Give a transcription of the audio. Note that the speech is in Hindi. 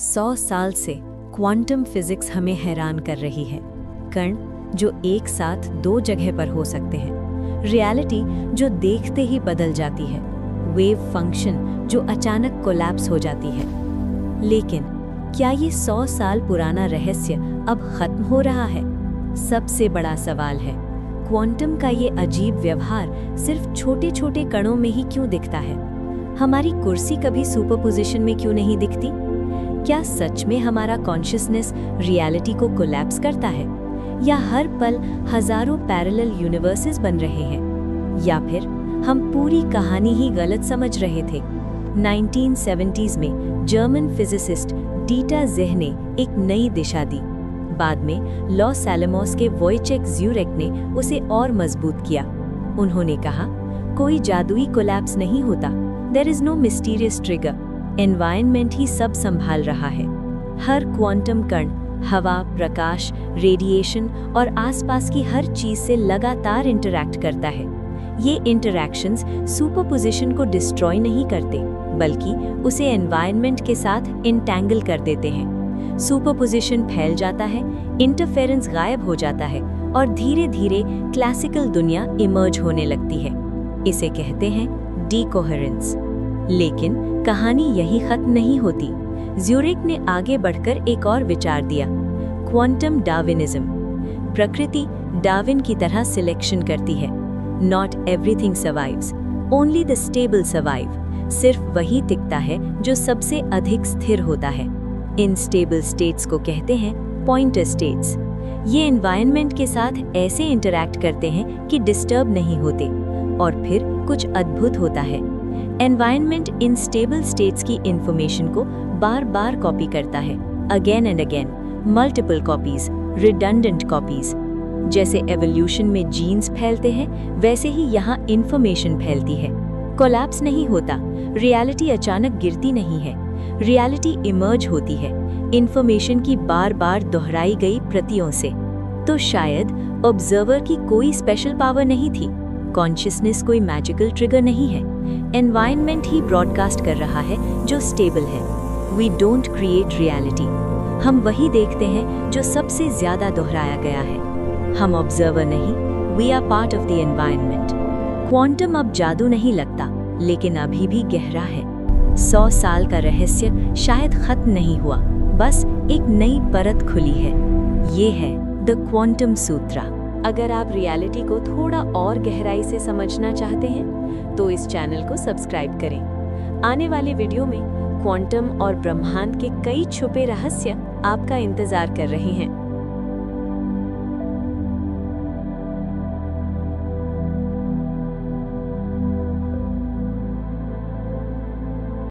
100 साल से क्वांटम फिजिक्स हमें हैरान कर रही है। कण जो एक साथ दो जगह पर हो सकते हैं, रियलिटी जो देखते ही बदल जाती है, वेव फंक्शन जो अचानक कोलैप्स हो जाती है। लेकिन क्या ये 100 साल पुराना रहस्य अब खत्म हो रहा है? सबसे बड़ा सवाल है, क्वांटम का ये अजीब व्यवहार सिर्फ छोटे छोटे कणों में ही क्यों दिखता है? हमारी कुर्सी कभी सुपरपोजिशन में क्यों नहीं दिखती? क्या सच में हमारा कॉन्शियसनेस रियलिटी को कोलैप्स करता है, या हर पल हजारों पैरेलल यूनिवर्सेस बन रहे हैं, या फिर हम पूरी कहानी ही गलत समझ रहे थे? 1970s में जर्मन फिजिसिस्ट डीटा ज़ेह ने एक नई दिशा दी। बाद में लॉस एलमोस के वोइचेक ज़्यूरिक ने उसे और मजबूत किया। उन्होंने कहा, कोई जादुई कोलैप्स नहीं होता, there is no mysterious trigger, environment ही सब संभाल रहा है। हर क्वांटम कण हवा, प्रकाश, रेडिएशन और आसपास की हर चीज से लगातार इंटरैक्ट करता है। ये इंटरैक्शंस सुपरपोजिशन को डिस्ट्रॉय नहीं करते, बल्कि उसे एनवायरनमेंट के साथ इंटैंगल कर देते हैं। सुपरपोजिशन फैल जाता है, इंटरफेरेंस गायब हो जाता है और धीरे धीरे क्लासिकल दुनिया इमर्ज होने लगती है। इसे कहते हैं डीकोहेरेंस। लेकिन कहानी यही खत्म नहीं होती। ज़्यूरिक ने आगे बढ़कर एक और विचार दिया, क्वांटम डार्विनिज्म। प्रकृति डार्विन की तरह सिलेक्शन करती है। Not everything survives, only the stable survive. सिर्फ वही टिकता है जो सबसे अधिक स्थिर होता है। इन स्टेबल स्टेट्स को कहते हैं पॉइंटर स्टेट्स। ये एनवायरनमेंट के साथ ऐसे इंटरैक्ट करते हैं कि डिस्टर्ब नहीं होते, और फिर कुछ अद्भुत होता है। एनवायरनमेंट इन स्टेबल स्टेट्स की इंफॉर्मेशन को बार बार कॉपी करता है, again and again, multiple copies, redundant copies. जैसे एवोल्यूशन में जीन्स फैलते हैं, वैसे ही यहाँ इंफॉर्मेशन फैलती है। कोलैप्स नहीं होता, रियलिटी अचानक गिरती नहीं है, रियलिटी इमर्ज होती है, इंफॉर्मेशन की बार बार दोहराई गई प्रतियों से। तो शायद ऑब्जर्वर की कोई स्पेशल पावर नहीं थी, कॉन्शियसनेस कोई मैजिकल ट्रिगर नहीं है, एनवायरनमेंट ही ब्रॉडकास्ट कर रहा है जो स्टेबल है। वी डोंट क्रिएट रियलिटी, हम वही देखते हैं जो सबसे ज्यादा दोहराया गया है। हम ऑब्जर्वर नहीं, we are part of the environment. Quantum अब जादू नहीं लगता, लेकिन अभी भी गहरा है। 100 साल का रहस्य शायद खत्म नहीं हुआ, बस एक नई परत खुली है। ये है द क्वांटम सूत्रा। अगर आप रियलिटी को थोड़ा और गहराई से समझना चाहते हैं, तो इस चैनल को सब्सक्राइब करें। आने वाले वीडियो में क्वांटम और ब्रह्मांड के कई छुपे रहस्य आपका इंतजार कर रहे हैं।